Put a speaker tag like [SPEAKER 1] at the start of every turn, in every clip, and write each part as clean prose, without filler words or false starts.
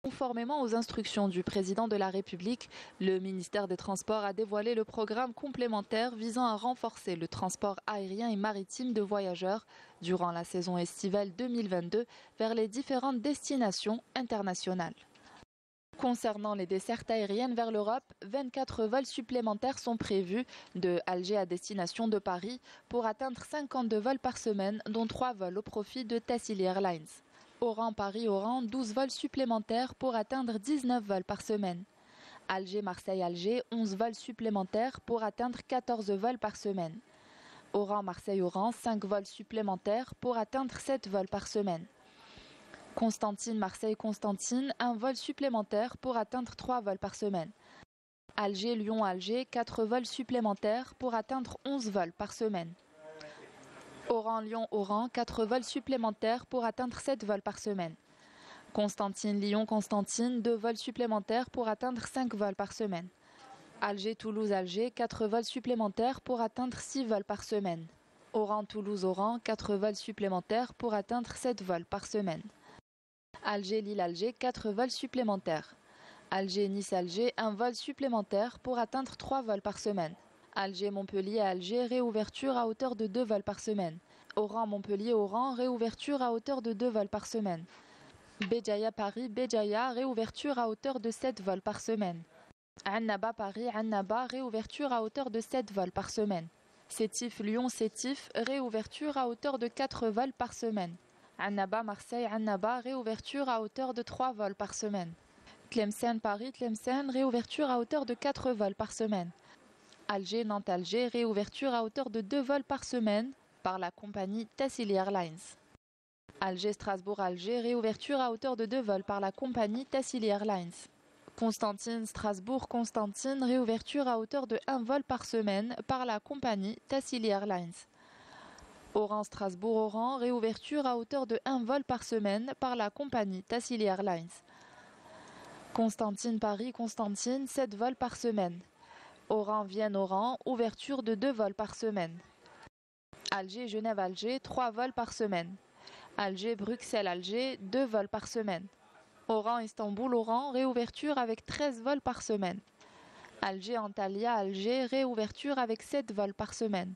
[SPEAKER 1] Conformément aux instructions du président de la République, le ministère des Transports a dévoilé le programme complémentaire visant à renforcer le transport aérien et maritime de voyageurs durant la saison estivale 2022 vers les différentes destinations internationales. Concernant les dessertes aériennes vers l'Europe, 24 vols supplémentaires sont prévus de Alger à destination de Paris pour atteindre 52 vols par semaine, dont 3 vols au profit de Tassili Airlines. Oran-Paris-Oran, 12 vols supplémentaires pour atteindre 19 vols par semaine. Alger-Marseille-Alger, 11 vols supplémentaires pour atteindre 14 vols par semaine. Oran-Marseille-Oran, 5 vols supplémentaires pour atteindre 7 vols par semaine. Constantine-Marseille-Constantine, un vol supplémentaire pour atteindre 3 vols par semaine. Alger-Lyon-Alger, 4 vols supplémentaires pour atteindre 11 vols par semaine. Oran-Lyon-Oran, 4 vols supplémentaires pour atteindre 7 vols par semaine. Constantine-Lyon-Constantine, 2 vols supplémentaires pour atteindre 5 vols par semaine. Alger-Toulouse-Alger, 4 vols supplémentaires pour atteindre 6 vols par semaine. Oran-Toulouse-Oran, 4 vols supplémentaires pour atteindre 7 vols par semaine. Alger-Lille-Alger, 4 vols supplémentaires. Alger-Nice-Alger, 1 vol supplémentaire pour atteindre 3 vols par semaine. Alger-Montpellier-Alger, réouverture à hauteur de 2 vols par semaine. Oran-Montpellier-Oran, réouverture à hauteur de 2 vols par semaine. Béjaïa-Paris-Béjaïa, réouverture à hauteur de 7 vols par semaine. Annaba-Paris-Annaba, réouverture à hauteur de 7 vols par semaine. Sétif-Lyon-Sétif, réouverture à hauteur de 4 vols par semaine. Annaba-Marseille-Annaba, réouverture à hauteur de 3 vols par semaine. Tlemcen-Paris-Tlemcen, réouverture à hauteur de 4 vols par semaine. Alger-Nantes-Alger, réouverture à hauteur de 2 vols par semaine par la compagnie Tassili Airlines. Alger-Strasbourg-Alger, réouverture à hauteur de 2 vols par la compagnie Tassili Airlines. Constantine-Strasbourg-Constantine, réouverture à hauteur de 1 vol par semaine par la compagnie Tassili Airlines. Oran-Strasbourg-Oran, réouverture à hauteur de 1 vol par semaine par la compagnie Tassili Airlines. Constantine-Paris-Constantine, 7 vols par semaine. Oran-Vienne-Oran, ouverture de 2 vols par semaine. Alger-Genève-Alger, 3 vols par semaine. Alger-Bruxelles-Alger, 2 vols par semaine. Oran-Istanbul-Oran, réouverture avec 13 vols par semaine. Alger-Antalya-Alger, réouverture avec 7 vols par semaine.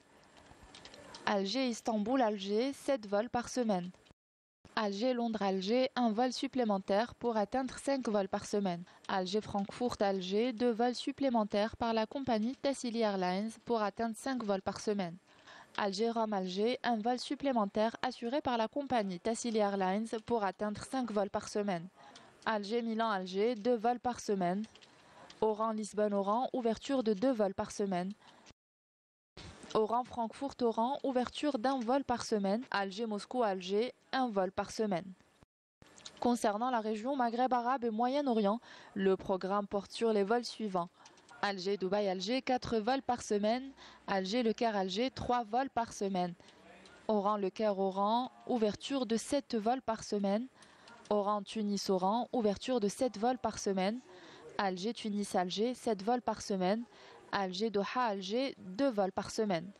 [SPEAKER 1] Alger-Istanbul-Alger, 7 vols par semaine. Alger-Londres-Alger, 1 vol supplémentaire pour atteindre 5 vols par semaine. Alger-Francfort-Alger, 2 vols supplémentaires par la compagnie Tassili Airlines pour atteindre 5 vols par semaine. Alger-Rome-Alger, 1 vol supplémentaire assuré par la compagnie Tassili Airlines pour atteindre 5 vols par semaine. Alger-Milan-Alger, 2 vols par semaine. Oran-Lisbonne-Oran, ouverture de 2 vols par semaine. Oran-Francfort-Oran, ouverture d'1 vol par semaine. Alger-Moscou-Alger, 1 vol par semaine. Concernant la région Maghreb arabe et Moyen-Orient, le programme porte sur les vols suivants. Alger-Dubaï-Alger, 4 vols par semaine. Alger-Le Caire-Alger, 3 vols par semaine. Oran-Le Caire-Oran, ouverture de 7 vols par semaine. Oran-Tunis-Oran, ouverture de 7 vols par semaine. Alger-Tunis-Alger, 7 vols par semaine. Alger-Doha-Alger, 2 vols par semaine.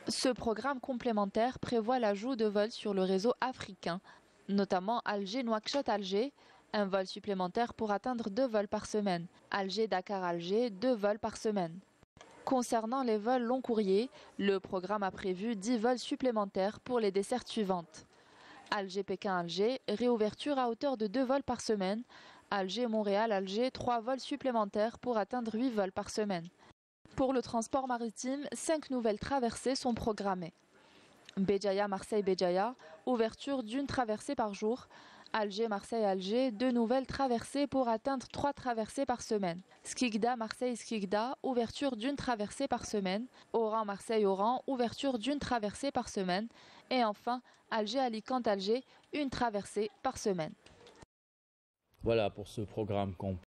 [SPEAKER 1] Ce programme complémentaire prévoit l'ajout de vols sur le réseau africain, notamment Alger-Nouakchott-Alger, 1 vol supplémentaire pour atteindre 2 vols par semaine. Alger-Dakar-Alger, 2 vols par semaine. Concernant les vols long courriers, le programme a prévu 10 vols supplémentaires pour les dessertes suivantes. Alger-Pékin-Alger, réouverture à hauteur de 2 vols par semaine. Alger-Montréal-Alger, 3 vols supplémentaires pour atteindre 8 vols par semaine. Pour le transport maritime, 5 nouvelles traversées sont programmées. Béjaïa-Marseille-Béjaïa, ouverture d'1 traversée par jour. Alger-Marseille-Alger, 2 nouvelles traversées pour atteindre 3 traversées par semaine. Skikda-Marseille-Skikda, ouverture d'1 traversée par semaine. Oran-Marseille-Oran, ouverture d'1 traversée par semaine. Et enfin, Alger-Alicante-Alger, 1 traversée par semaine.
[SPEAKER 2] Voilà pour ce programme complet.